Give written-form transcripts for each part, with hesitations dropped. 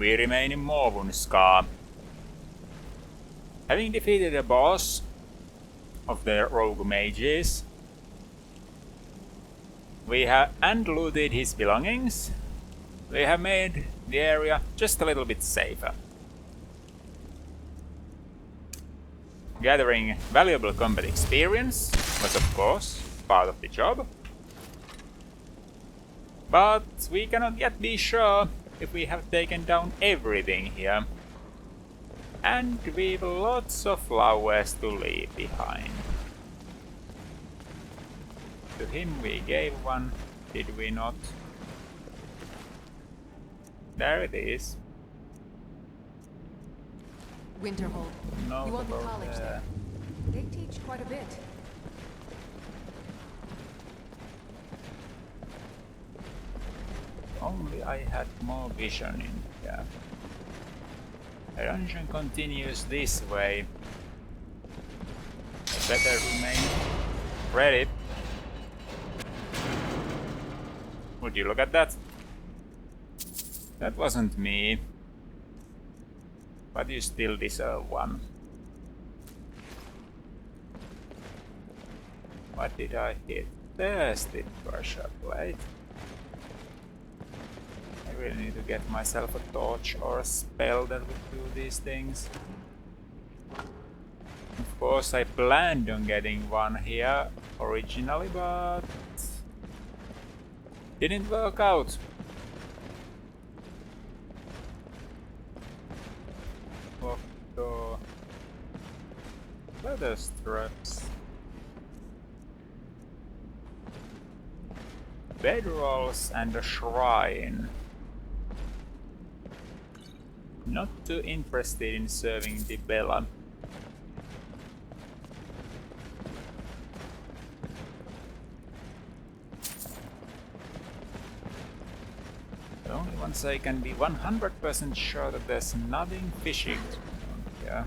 We remain in Morvunskar. Having defeated the boss of the rogue mages, we have looted his belongings. We have made the area just a little bit safer. Gathering valuable combat experience was of course part of the job. But we cannot yet be sure if we have taken down everything here. And we've lots of flowers to leave behind. To him we gave one, did we not? There it is. Winterhold. No, You won't be college there. They teach quite a bit. Only I had more vision in here. The dungeon continues this way. I better remain ready. Would you look at that? That wasn't me. But you still deserve one. What did I hit? There's the pressure plate. I really need to get myself a torch or a spell that would do these things. Of course, I planned on getting one here originally, but didn't work out. Locked door. Leather straps. Bedrolls and a shrine. Not too interested in serving the Bella. Only once I can be 100% sure that there's nothing fishy going on here.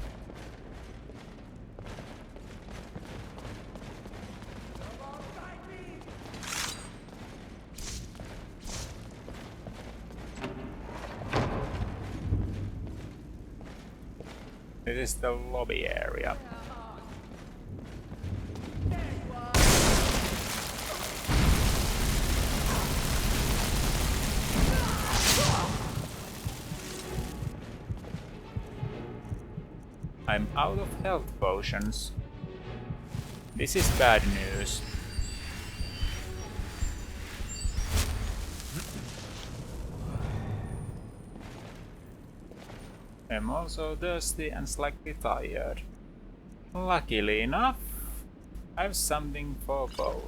This is the lobby area. I'm out of health potions. This is bad news. I'm also thirsty and slightly tired. Luckily enough, I have something for both.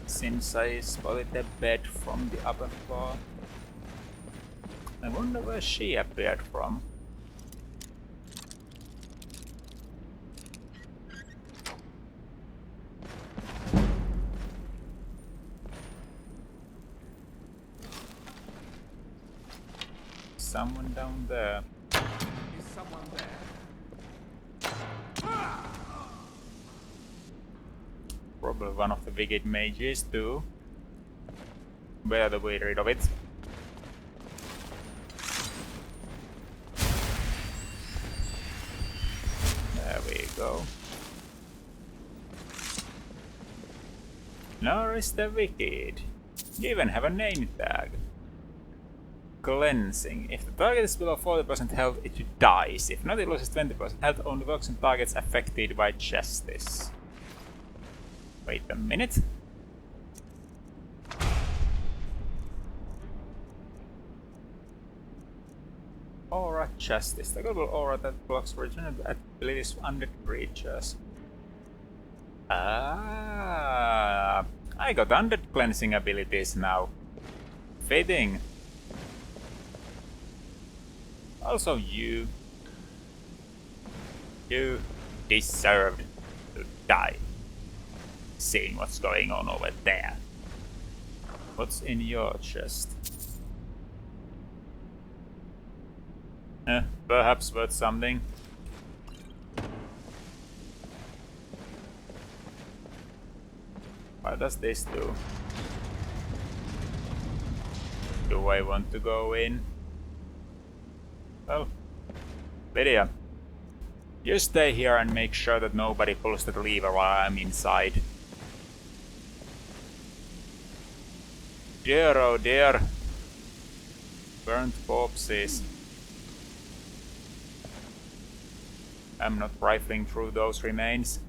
Since I spotted the bed from the upper floor, I wonder where she appeared from. Someone down there. Is someone there? Probably one of the wicked mages too. Better to be rid of it. There we go. Nords the Wicked. You even have a name tag. Cleansing. If the target is below 40% health, it dies. If not, it loses 20% health. Only works on targets affected by justice. Wait a minute. Aura Justice. The global aura that blocks regenerative abilities of undead creatures. Ah, I got undead cleansing abilities now. Fitting. Also you. You deserved to die. Seeing what's going on over there. What's in your chest? Perhaps worth something. What does this do? Do I want to go in? Well, Lydia, you stay here and make sure that nobody pulls the lever while I'm inside. Dear, oh dear. Burnt corpses. I'm not rifling through those remains.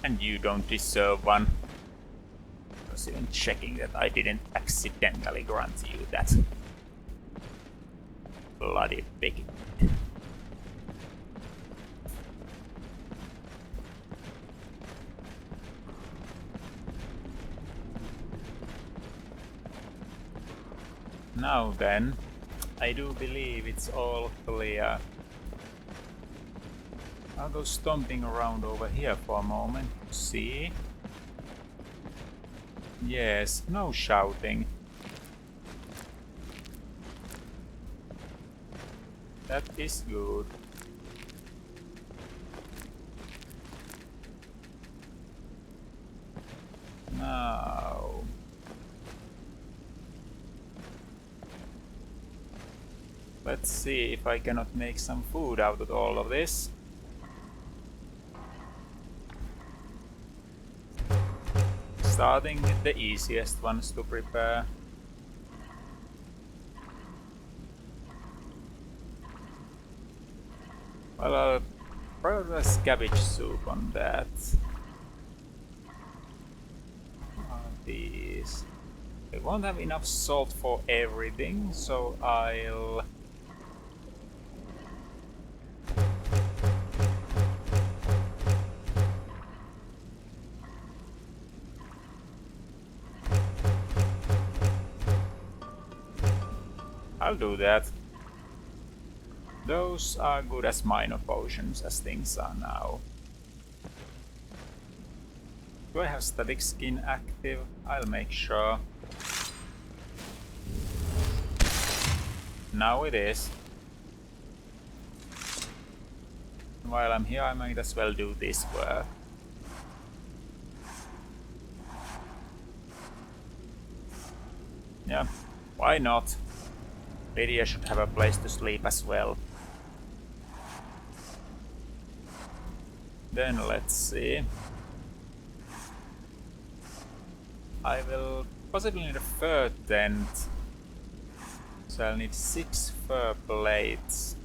And you don't deserve one. I was even checking that I didn't accidentally grant you that. Bloody pig. Now then, I do believe it's all clear. I'll go stomping around over here for a moment to see. Yes, no shouting. That is good. Now... let's see if I cannot make some food out of all of this. Starting with the easiest ones to prepare. Well, I'll prioritize cabbage soup on that. These. I won't have enough salt for everything, so I'll... I'll do that. Those are good as minor potions as things are now. Do I have static skin active? I'll make sure. Now it is. While I'm here, I might as well do this work. Yeah, why not? Lydia should have a place to sleep as well. Then let's see. I will possibly need a fur tent. So I'll need 6 fur plates.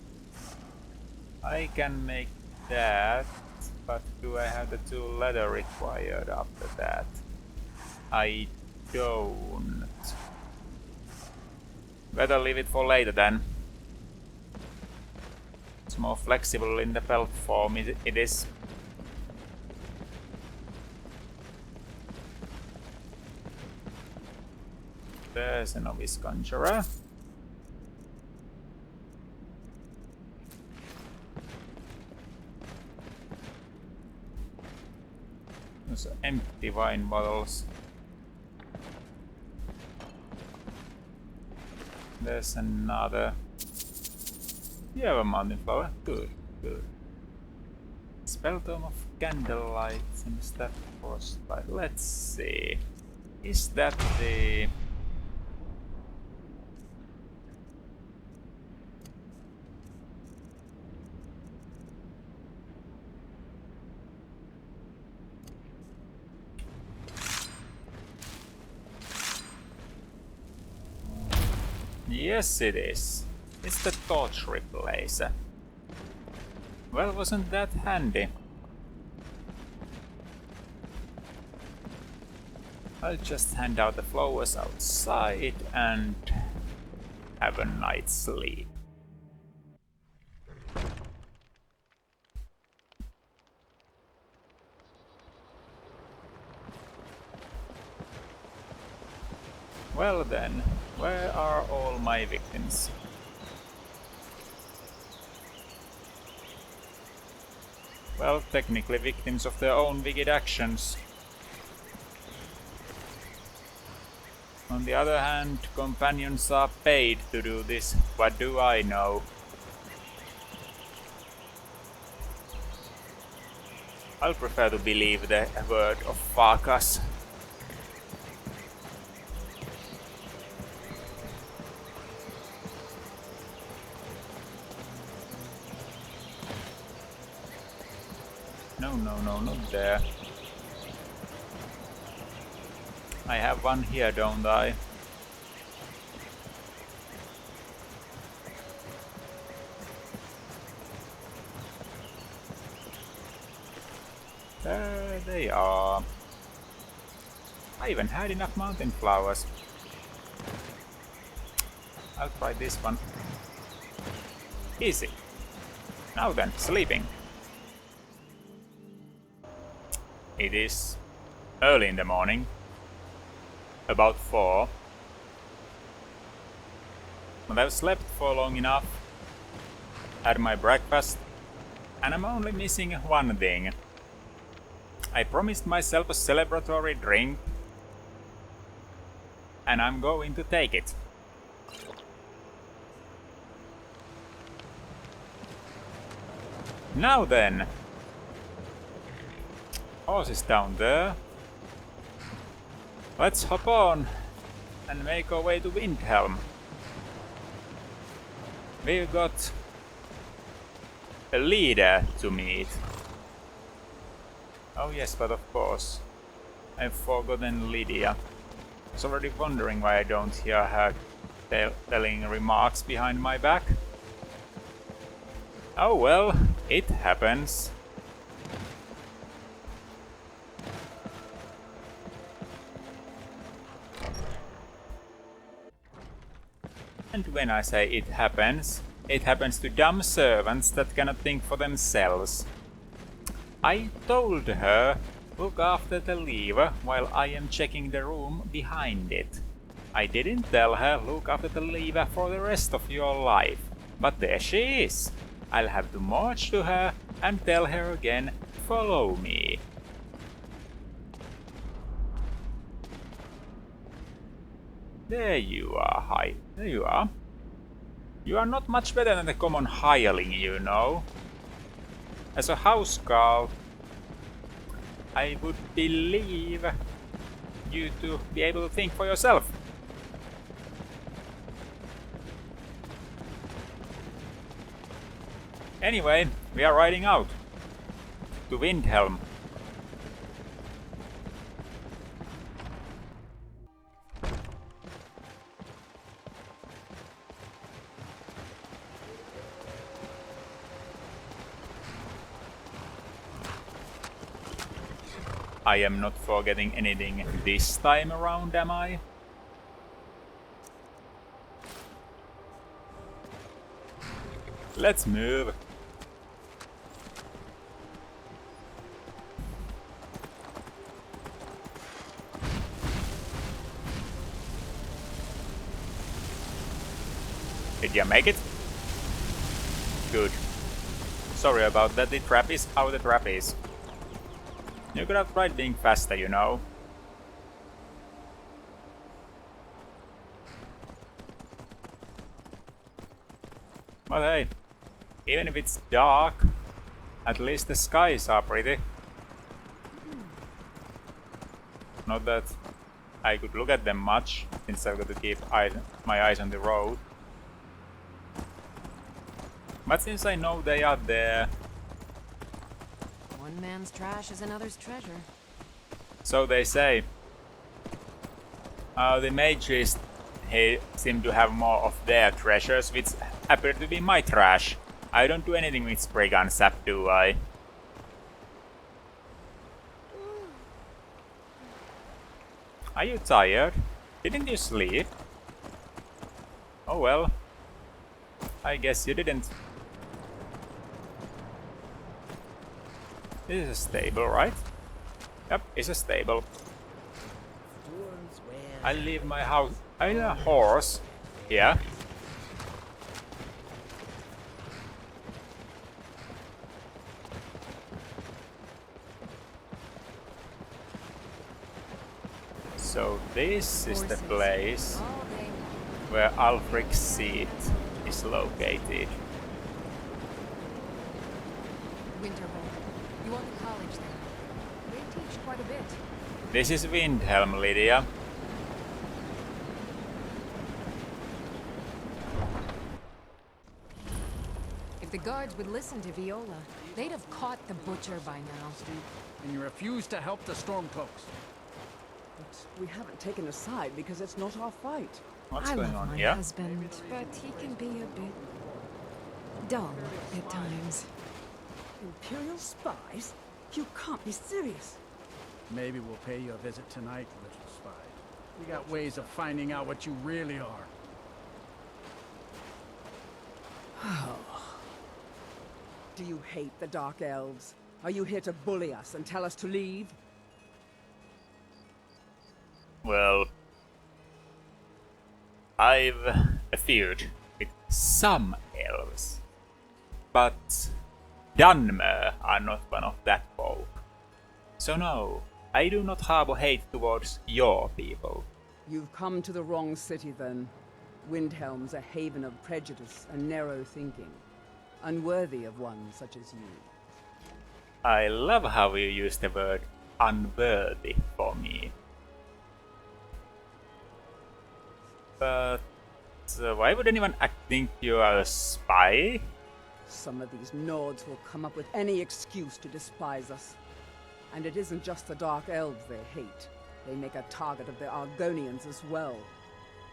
I can make that, but do I have the 2 leather required after that? I don't. Better leave it for later then. It's more flexible in the belt form, it is. There's a novice conjurer. Those are empty wine bottles. There's another. You have a mountain flower. Good, good. Spelltome of candlelight and staff frostbite. Let's see. Is that the... Yes, it is. It's the torch replacer. Well, wasn't that handy? I'll just hand out the flowers outside and have a night's sleep. Well then, where are all my victims? well, technically victims of their own wicked actions. On the other hand, companions are paid to do this. What do I know? I'll prefer to believe the word of Farkas. No, not there. I have one here, don't I? There they are. I even had enough mountain flowers. I'll try this one. Easy. Now then, sleeping. It is early in the morning. About 4. But I've slept for long enough. Had my breakfast. And I'm only missing one thing. I promised myself a celebratory drink, and I'm going to take it. Now then, horse is down there. Let's hop on and make our way to Windhelm. We've got a leader to meet. Oh yes, but of course, I've forgotten Lydia. I was already wondering why I don't hear her telling remarks behind my back. Oh well, it happens. And when I say it happens to dumb servants that cannot think for themselves. I told her, look after the lever while I am checking the room behind it. I didn't tell her, look after the lever for the rest of your life. But there she is. I'll have to march to her and tell her again, follow me. There you are, hi. There you are. You are not much better than the common hireling, you know. As a housecarl, I would believe you to be able to think for yourself. Anyway, we are riding out to Windhelm. I am not forgetting anything this time around, am I? Let's move. Did you make it? Good. Sorry about that, the trap is how the trap is. You could have tried being faster, you know. But hey, even if it's dark, at least the skies are pretty. Not that I could look at them much, since I've got to keep my eyes on the road. But since I know they are there... One man's trash is another's treasure. So they say. The mages seem to have more of their treasures, which appear to be my trash. I don't do anything with spray gun sap, do I? Are you tired? Didn't you sleep? Oh well. I guess you didn't. This is a stable, right? Yep, it's a stable. I leave my house. I have a horse here. So this is the Horses. place All day long. where Alfric's seat is located. Winterhold. You want the college there? They teach quite a bit. This is Windhelm, Lydia. If the guards would listen to Viola, they'd have caught the butcher by now. And you refuse to help the Stormcloaks. But we haven't taken a side because it's not our fight. What's I going love on my here? husband, but he can be a bit dull at times. Imperial spies? You can't be serious. Maybe we'll pay you a visit tonight, little spy. We got ways of finding out what you really are. Do you hate the Dark Elves? Are you here to bully us and tell us to leave? Well, I've a feud with some elves, but Dwemer are not one of that folk. So no, I do not harbor hate towards your people. You've come to the wrong city then. Windhelm's a haven of prejudice and narrow thinking, unworthy of one such as you. I love how you use the word unworthy for me. But why would anyone think you are a spy? Some of these Nords will come up with any excuse to despise us. And it isn't just the Dark Elves they hate. They make a target of the Argonians as well.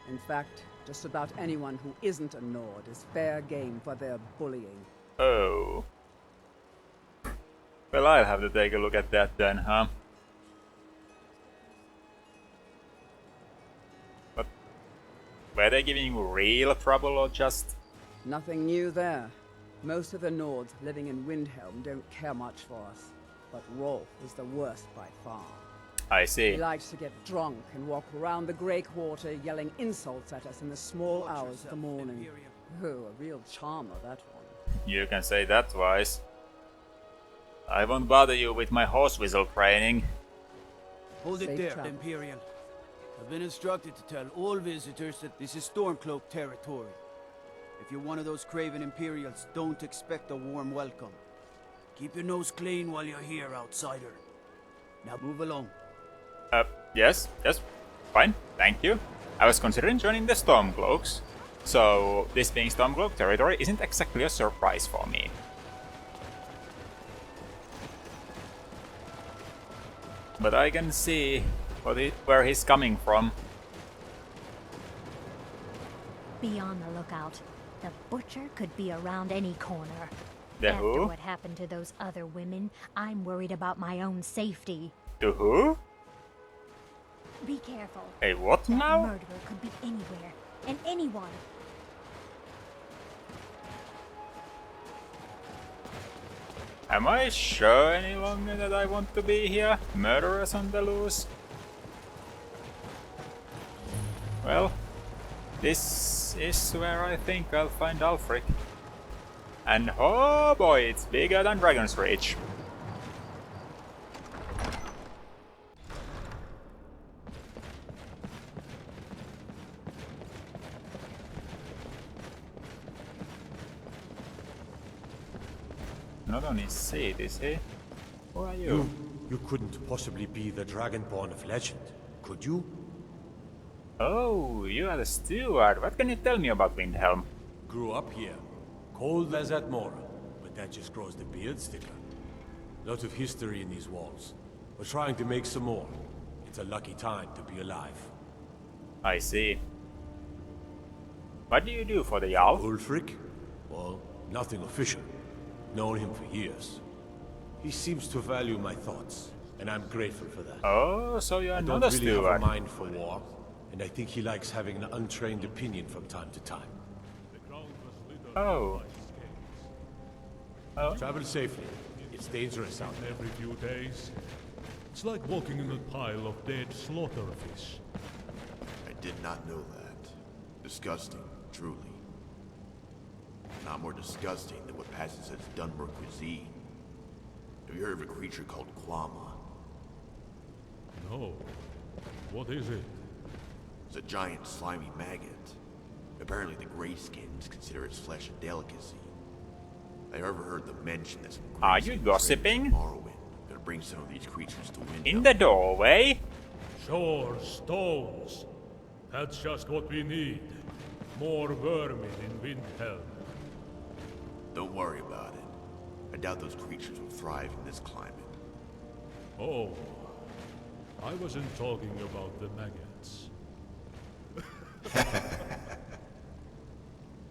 In fact, just about anyone who isn't a Nord is fair game for their bullying. Oh. Well, I'll have to take a look at that then, huh? But were they giving you real trouble or just... Nothing new there. Most of the Nords living in Windhelm don't care much for us. But Rolf is the worst by far. I He see. likes to get drunk and walk around the Grey Quarter yelling insults at us in the small hours of the morning. Oh, a real charmer, that one. You can say that twice. I won't bother you with my horse whistle training. Hold it Safe there, travel. Imperial. I've been instructed to tell all visitors that this is Stormcloak territory. If you're one of those craven Imperials, don't expect a warm welcome. Keep your nose clean while you're here, outsider. Now move along. Yes, fine, thank you. I was considering joining the Stormcloaks, so this being Stormcloak territory isn't exactly a surprise for me. But I can see where he's coming from. Be on the lookout. The butcher could be around any corner. The After who? what happened to those other women, I'm worried about my own safety. To who? Be careful. A what That now? murderer could be anywhere, and anyone. Am I sure any longer that I want to be here? Murderers on the loose? Well, this is where I think I'll find Alfric. And oh boy, it's bigger than Dragon's Reach. Not on his seat, is he? Who are you? You couldn't possibly be the Dragonborn of legend, could you? Oh, you are the steward. What can you tell me about Windhelm? Grew up here, cold as at Mora, but that just grows the beard thicker. Lot of history in these walls. We're trying to make some more. It's a lucky time to be alive. I see. What do you do for the Jarl? Ulfric? Well, nothing official. Known him for years. He seems to value my thoughts, and I'm grateful for that. Oh, so you're I not don't a really have a steward. mind for war, and I think he likes having an untrained opinion from time to time. Oh. Oh. Travel safely. It's dangerous out there. Every few days. It's like walking in a pile of dead slaughter fish. I did not know that. Disgusting, truly. Not more disgusting than what passes as Dwemer cuisine. Have you heard of a creature called Quama? No. What is it? It's a giant slimy maggot. Apparently the Greyskins consider its flesh a delicacy. I overheard them mention this. Are you gossiping? Gonna bring some of these creatures to Windhelm. In the doorway? Sure, stones. That's just what we need. More vermin in Windhelm. Don't worry about it. I doubt those creatures will thrive in this climate. Oh, I wasn't talking about the maggots.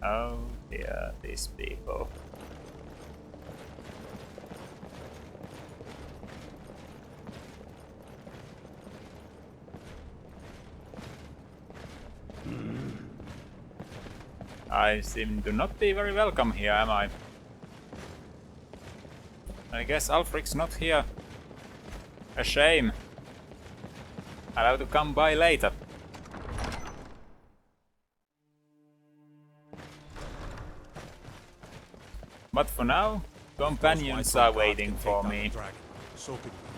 Oh dear, these people. I seem to not be very welcome here, am I? I guess Alfric's not here. A shame. I'll have to come by later. But for now, companions are waiting for me.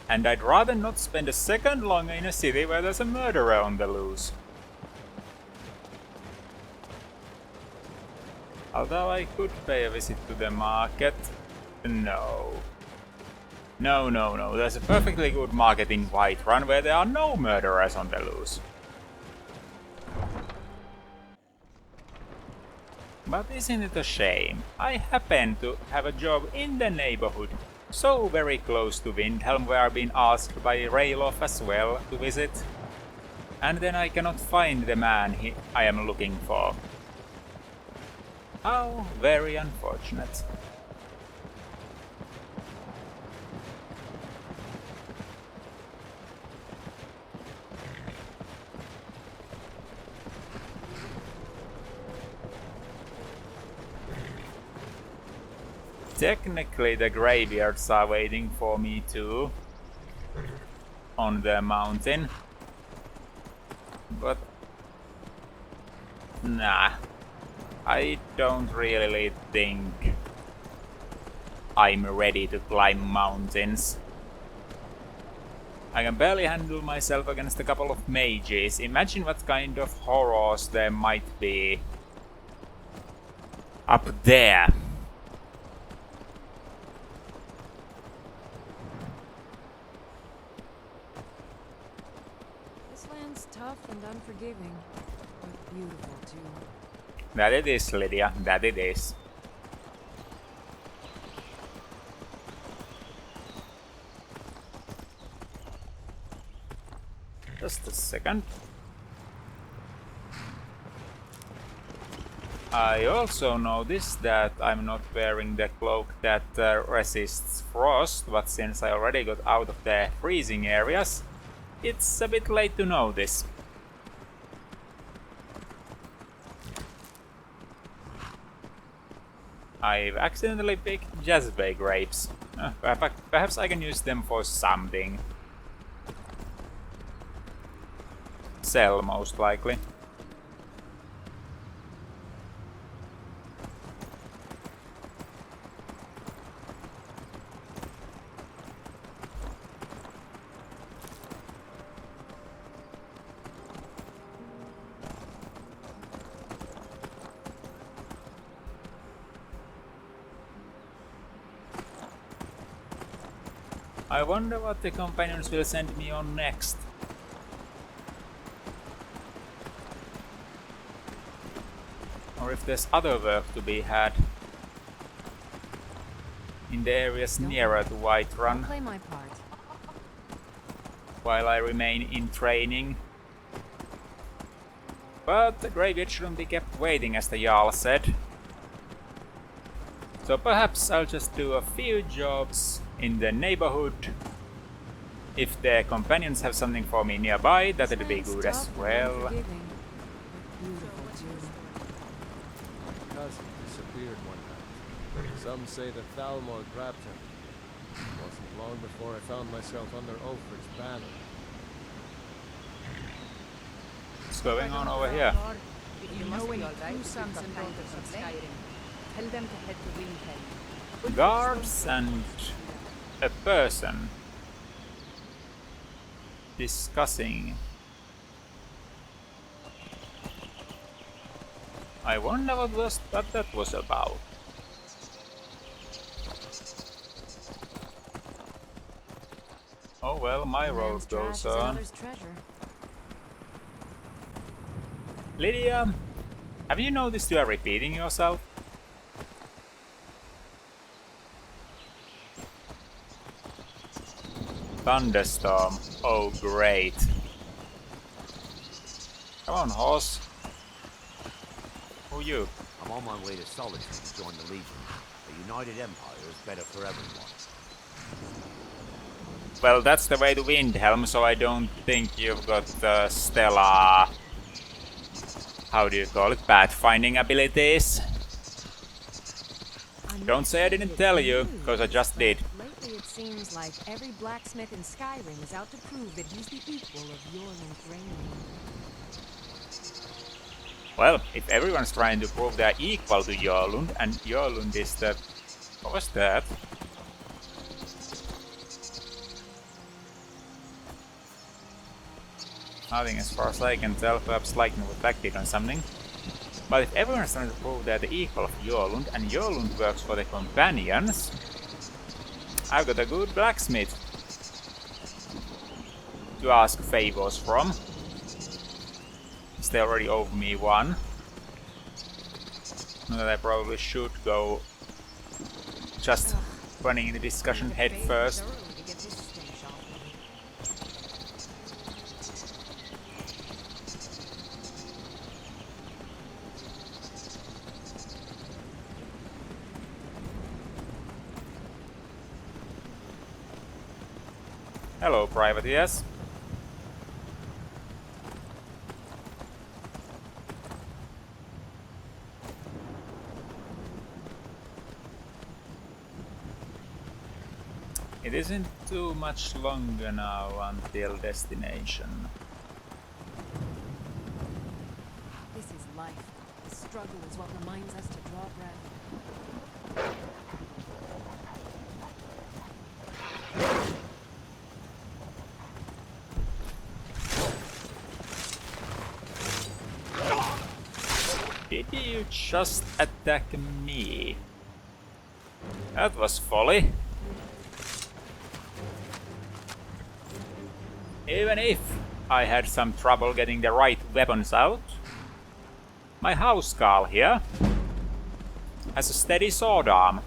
And I'd rather not spend a second longer in a city where there's a murderer on the loose. Although I could pay a visit to the market. No. No. There's a perfectly good market in Whiterun where there are no murderers on the loose. But isn't it a shame? I happen to have a job in the neighborhood, so very close to Windhelm, where I've been asked by Rayloff as well to visit. And then I cannot find the man I am looking for. How very unfortunate. Technically the graveyards are waiting for me too, on the mountain, but nah, I don't really think I'm ready to climb mountains. I can barely handle myself against a couple of mages. Imagine what kind of horrors there might be up there. Tough and unforgiving, but beautiful too. That it is, Lydia, that it is. Just a second. I also noticed that I'm not wearing the cloak that resists frost, but since I already got out of the freezing areas, it's a bit late to know this. I've accidentally picked Jazbay grapes. Perhaps I can use them for something. Sell, most likely. I wonder what the companions will send me on next. Or if there's other work to be had in the areas nearer to Whiterun, I'll play my part. while I remain in training. But the graveyard shouldn't be kept waiting, as the Jarl said. So perhaps I'll just do a few jobs in the neighborhood. If the companions have something for me nearby, that'd be good as well. Cousin disappeared one night. Some say that Thalmor grabbed him. It wasn't long before I found myself under Ulfric's banner. What's going on over here? You know any two sons and daughters of Skyrim? Tell them to head to Windhelm. Guards and a person discussing I wonder what that was about. Oh well, my road goes on. Lydia, have you noticed you are repeating yourself? Thunderstorm. Oh great. Come on, horse. Who you? I'm on my way to Solitude to join the Legion. A united empire is better for everyone. Well, that's the way to Windhelm, so I don't think you've got the stellar... How do you call it? Pathfinding abilities? Don't say I didn't tell you, because I just did. Lately it seems like every blacksmith in Skyrim is out to prove that he's the equal of Jorlund reign. Well, if everyone's trying to prove they're equal to Jorlund, and Jorlund is the... What was that? Nothing as far as I can tell, perhaps lightning reflected on something. But if everyone's trying to prove they're the equal of Jorlund, and Jorlund works for the companions, I've got a good blacksmith to ask favors from. They already owe me one. That I probably should go just running the discussion head first. Hello, privateers. It isn't too much longer now until destination. This is life. The struggle is what reminds us to draw breath. Did you just attack me? That was folly. Even if I had some trouble getting the right weapons out, my housecarl here has a steady sword arm.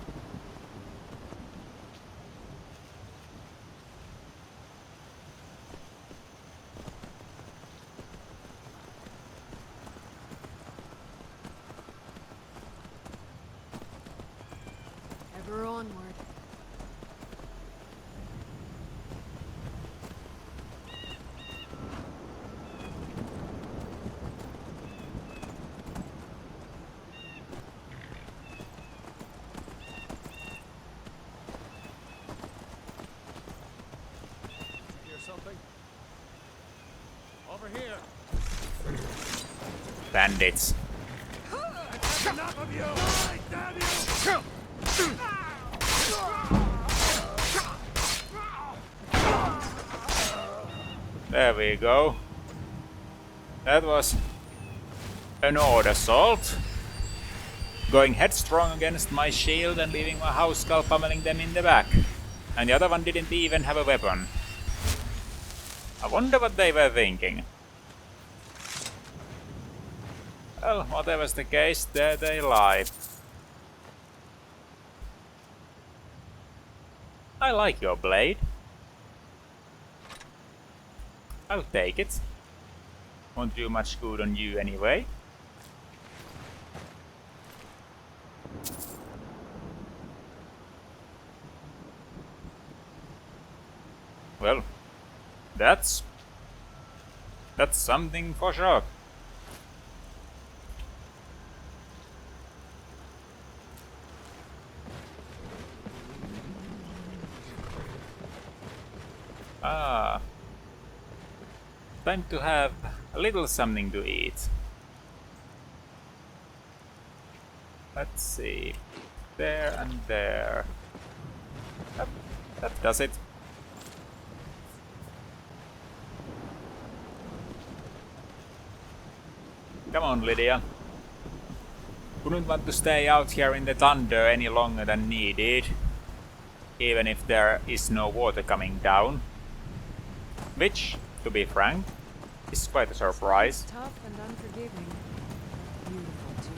Ever onward. Something? Over here. Bandits. Enough of you! I damn you! There we go. That was an odd assault. Going headstrong against my shield and leaving my housecarl pummeling them in the back. And the other one didn't even have a weapon. I wonder what they were thinking. Well, whatever's the case, there they lie. I like your blade. I'll take it. Won't do much good on you anyway. Well, that's something for sure. Ah, time to have a little something to eat. Let's see, there and there. That does it. Come on, Lydia. Wouldn't want to stay out here in the thunder any longer than needed, even if there is no water coming down. Which, to be frank, is quite a surprise. Tough and unforgiving. Beautiful too.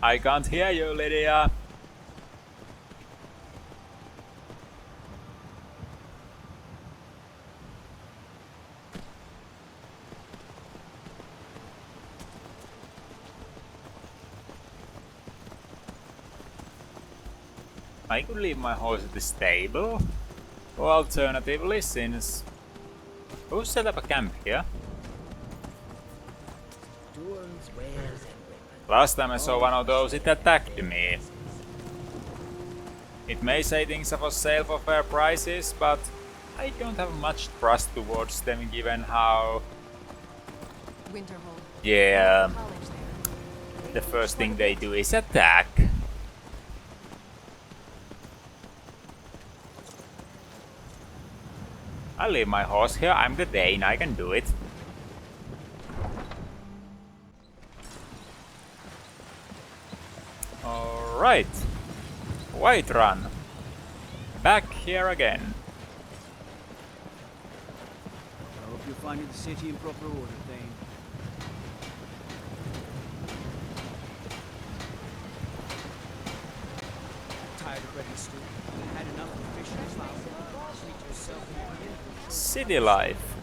I can't hear you, Lydia. I could leave my horse at the stable, or alternatively, since... Who set up a camp here? Tools, wares, and Last time I saw one of those, it attacked me. It may say things are for sale for fair prices, but I don't have much trust towards them given how... Winterhold. Yeah, College there. the first thing they do is attack. I'll leave my horse here, I'm the Dane, I can do it. Alright. Whiterun. Back here again. I hope you're finding the city in proper order, Thane. Tired of breading stew. Had enough of fish and flour. Treat yourself in City life.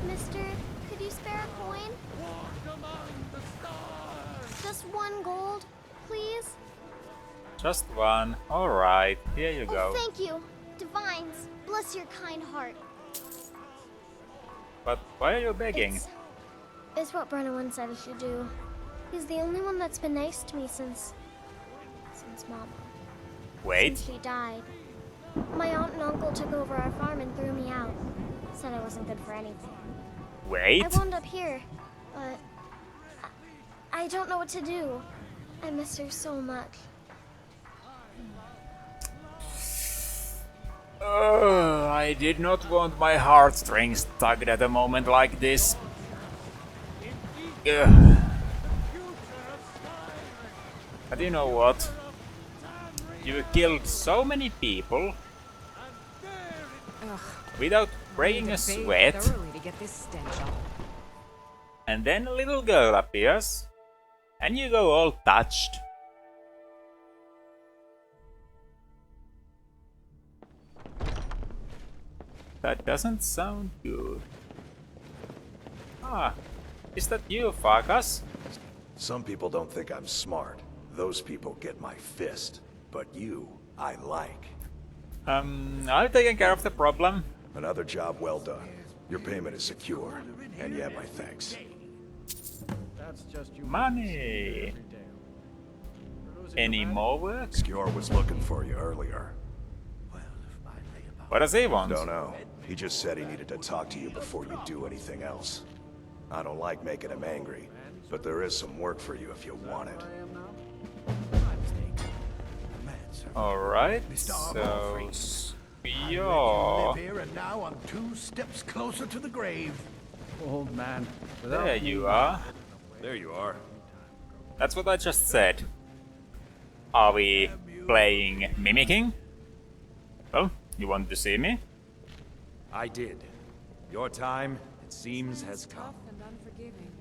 Mister, could you spare a coin? Just 1 gold, please? Just one. Alright, here you go. Oh, thank you. Divines, bless your kind heart. But why are you begging? It's what Brennan said I should do. He's the only one that's been nice to me since Mama. Wait. Since she died. My aunt and uncle took over our farm and threw me out. Said I wasn't good for anything. Wait. I wound up here, but I don't know what to do. I miss her so much. I did not want my heartstrings tugged at a moment like this. Ugh. But you know what? You killed so many people without breaking a sweat, Thoroughly to get this stench off. and then a little girl appears, and you go all touched. That doesn't sound good. Ah, is that you, Farkas? Some people don't think I'm smart. Those people get my fist. But you, I like. I've taken care of the problem. Another job well done. Your payment is secure. And you have my thanks. That's just you. Money. Any more work? Skjor was looking for you earlier. What does he want? Don't know. He just said he needed to talk to you before you do anything else. I don't like making him angry, but there is some work for you if you want it. Alright, so... Skjor... Here and now I'm 2 steps closer to the grave. Old man. There you are. There you are. That's what I just said. Are we playing mimicking? Well, you wanted to see me? I did. Your time, it seems, has come. Tough and unforgiving.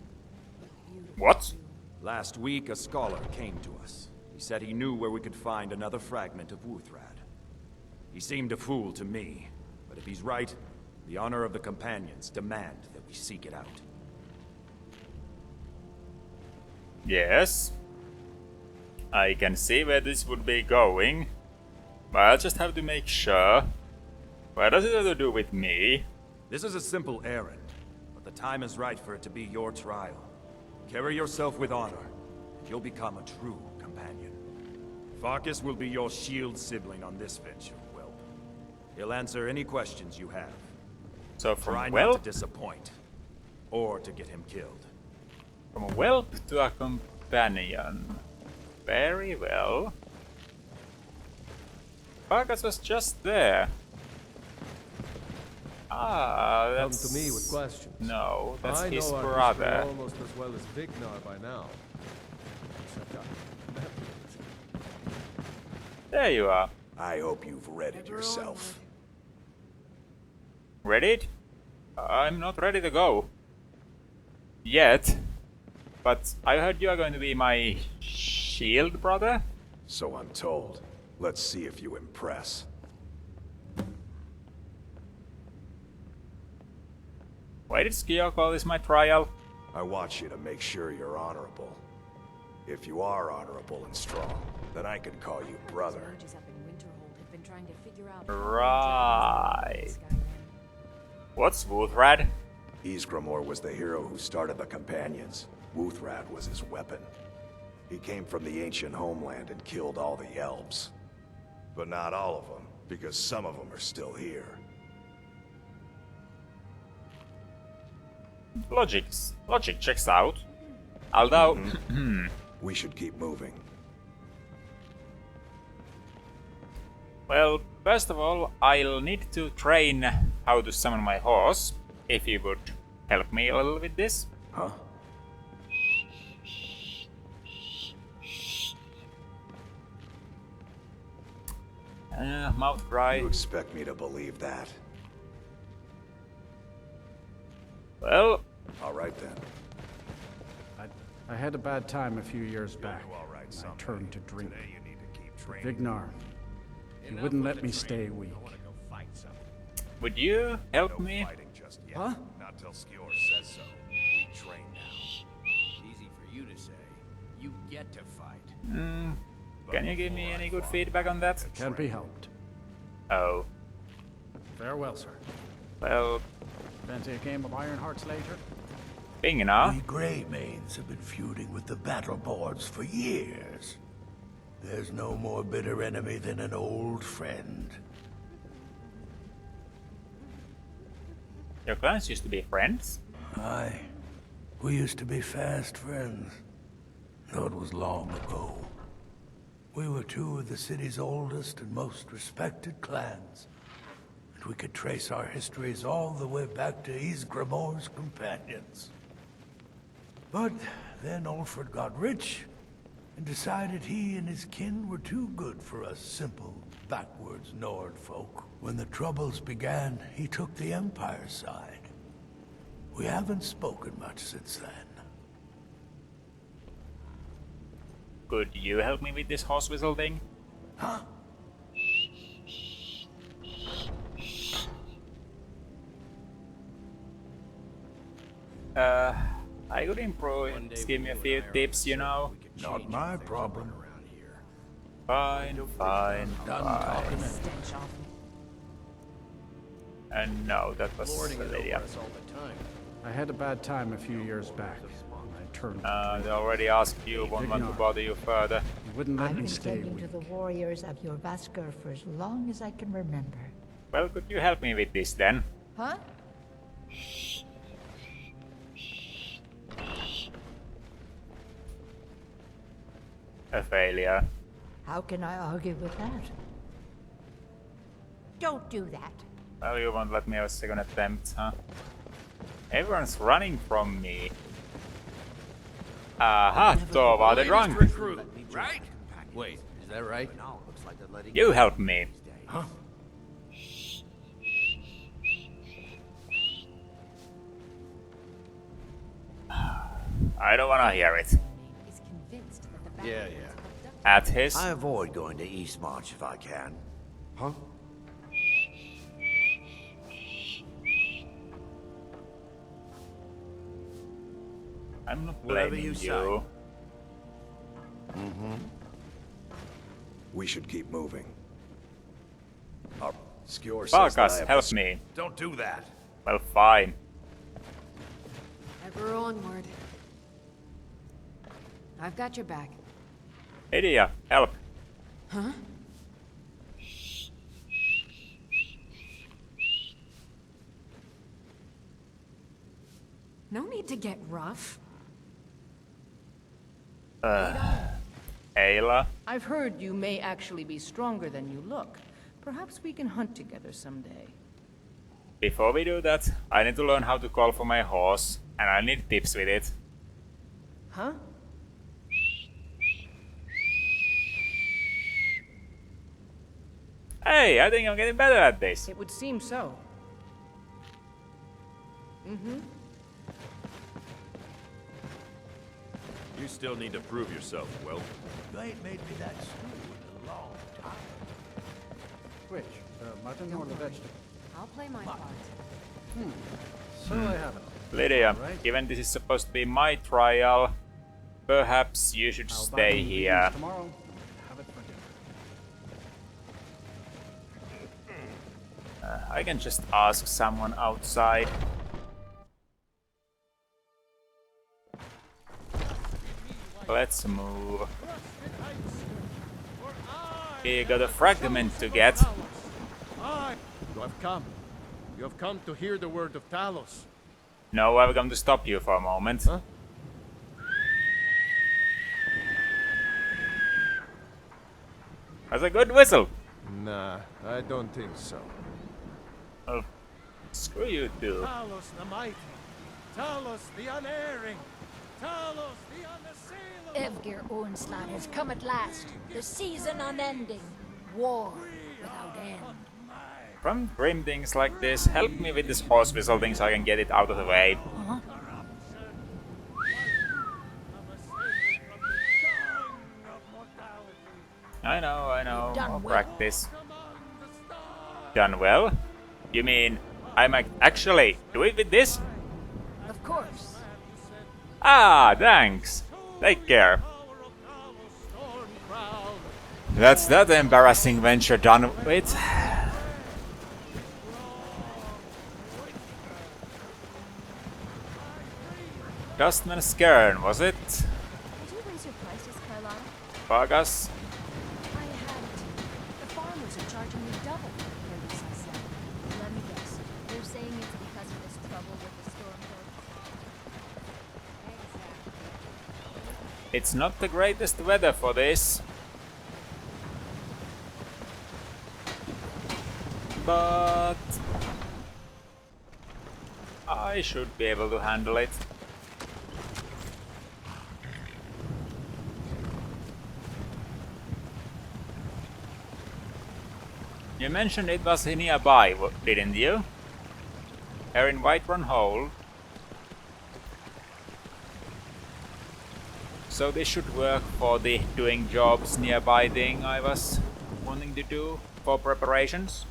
What? Last week, a scholar came to us. He said he knew where we could find another fragment of Wuthrad. He seemed a fool to me, but if he's right, the honor of the Companions demand that we seek it out. Yes. I can see where this would be going, but I'll just have to make sure. What does it have to do with me? This is a simple errand, but the time is right for it to be your trial. Carry yourself with honor, you'll become a true companion. Farkas will be your shield sibling on this venture, Whelp. He'll answer any questions you have. So from Try Whelp not to disappoint, or to get him killed. from a whelp to a companion. Very well. Farkas was just there. Ah, that's... Come to me with questions. No, that's I his know our brother. history almost as well as Vignar by now. Except There you are. I hope you've readied yourself. Ready? I'm not ready to go. Yet. But I heard you are going to be my shield brother? So I'm told. Let's see if you impress. Why did Skio call this my trial? I want you to make sure you're honorable. If you are honorable and strong, then I can call you brother. Right. What's Wuthrad? Ysgramor was the hero who started the Companions. Wuthrad was his weapon. He came from the ancient homeland and killed all the elves. But not all of them, because some of them are still here. Logic checks out. Although... We should keep moving. Well, first of all, I'll need to train how to summon my horse. If you would help me a little with this. Huh? Mouth dry. You expect me to believe that? Well... Alright then. I had a bad time a few years back. I turned to drink. Vignar, he wouldn't let me stay weak. Would you help me? Huh? Not till Skjor says so. We train now. Easy for you to say. You get to fight. Can you give me any good feedback on that? Can't be helped. Oh. Farewell, sir. Well... Fancy a game of Iron Hearts later? Bingna. We Greymanes have been feuding with the battle boards for years. There's no more bitter enemy than an old friend. Your clans used to be friends? Aye. We used to be fast friends. Though it was long ago. We were two of the city's oldest and most respected clans. And we could trace our histories all the way back to Ysgramor's companions. But then Ulfred got rich and decided he and his kin were too good for us simple, backwards Nord folk. When the Troubles began, he took the Empire's side. We haven't spoken much since then. Could you help me with this horse whistle thing? Huh? I could improve. Just give me a few tips, you know. Not my problem. Fine. And no, that was Lydia. I had a bad time a few years back. I turned. I already asked you, won't want to bother you further. You wouldn't let I've me been stay tending weak. to the warriors of your Vaskr for as long as I can remember. Well, could you help me with this then? Huh? A failure. How can I argue with that? Don't do that. Well, you won't let me have a second attempt, huh? Everyone's running from me. Aha, Tova the drunk. Right? Wait, is that right? You help me. Huh? I don't wanna hear it. Yeah. At his. I avoid going to Eastmarch if I can. Huh? I'm not Whatever blaming you you. say. We should keep moving. Skjor says Farkas, that I have help to- me. Don't do that. Well, fine. Ever onward. I've got your back. Lydia, help. Huh? No need to get rough. Ayla. I've heard you may actually be stronger than you look. Perhaps we can hunt together someday. Before we do that, I need to learn how to call for my horse, and I need tips with it. Huh? Hey, I think I'm getting better at this. It would seem so. Mm-hmm. You still need to prove yourself, Will. You ain't made me that stew in a long time. Which? Mutton or the vegetable? I'll play my part. So I haven't. Lydia, Right. given this is supposed to be my trial, perhaps you should I'll buy stay the here. ingredients tomorrow. Have it for dinner. I can just ask someone outside. Let's move. We got a fragment to get. You have come. You have come to hear the word of Talos. No, I've come to stop you for a moment. Huh? That's a good whistle. Nah, I don't think so. Oh, screw you too. Talos the mighty. Talos the unerring. Talos the unassailable. Evgir Onslaught has come at last. The season unending. War without end. From grim things like this, help me with this horse whistle thing so I can get it out of the way. Huh? I know. Done More well. practice. Done well? You mean I might actually do it with this? Of course. Ah, thanks. Take care. That's that embarrassing venture done with. Dustman Skern, was it? Did you raise your prices, Carlotta? Vargas? I had to. The farmers are charging me double, Arissa said. Let me guess. They're saying it's because of this trouble with the stormcloak. It's not the greatest weather for this. But I should be able to handle it. You mentioned it was nearby, didn't you? Here in Whiterun Hole. So this should work for the doing jobs nearby thing I was wanting to do for preparations.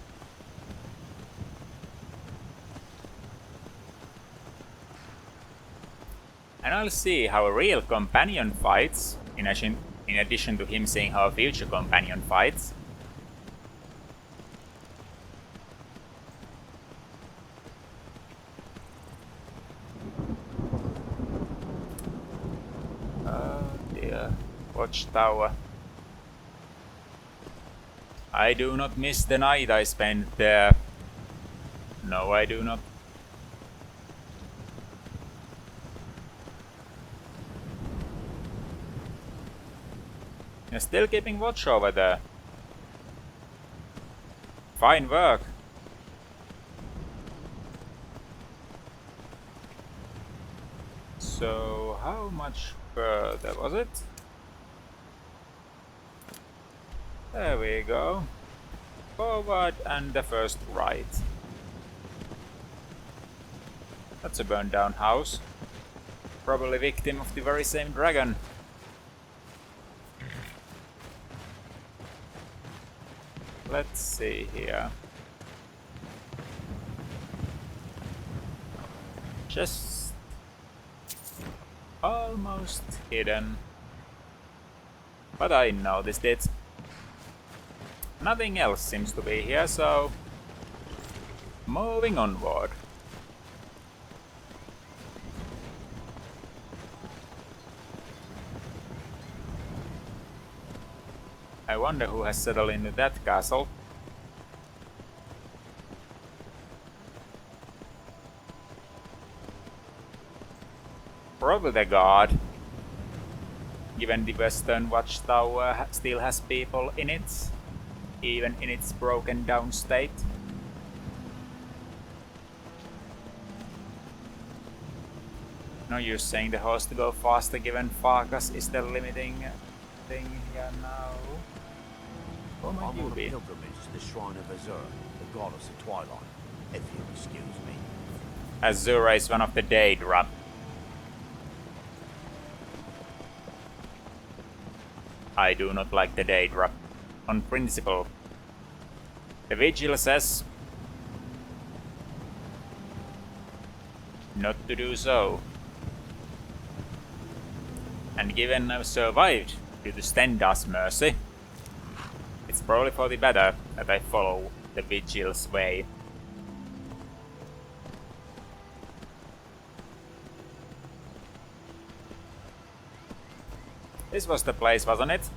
And I'll see how a real companion fights, in addition to him seeing how a future companion fights. Oh dear, watchtower. I do not miss the night I spent there. No, I do not. You're still keeping watch over there. Fine work. So, how much further was it? There we go. Forward and the first right. That's a burned down house. Probably victim of the very same dragon. Let's see here. Just almost hidden. But I noticed it. Nothing else seems to be here, so moving onward. I wonder who has settled into that castle. Probably the guard. Given the Western Watchtower still has people in it, even in its broken down state. No use saying the horse to go faster given Farkas is the limiting thing here now. Who might you be? Pilgrimage to the Shrine of Azura, the goddess of twilight, if you'll excuse me. Azura is one of the Daedra. I do not like the Daedra. On principle. The Vigil says not to do so. And given I've survived due to Stendar's mercy, it's probably for the better that I follow the Vigil's way. This was the place, wasn't it?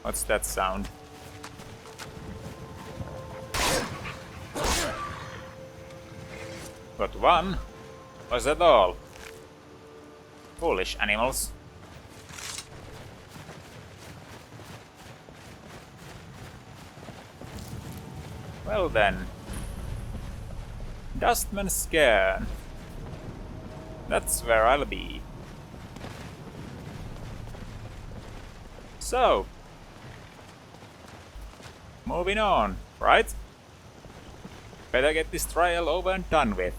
What's that sound? Got one? Was that all? Foolish animals. Well then. Dustman's Cairn. That's where I'll be. So. Moving on, right? Better get this trial over and done with.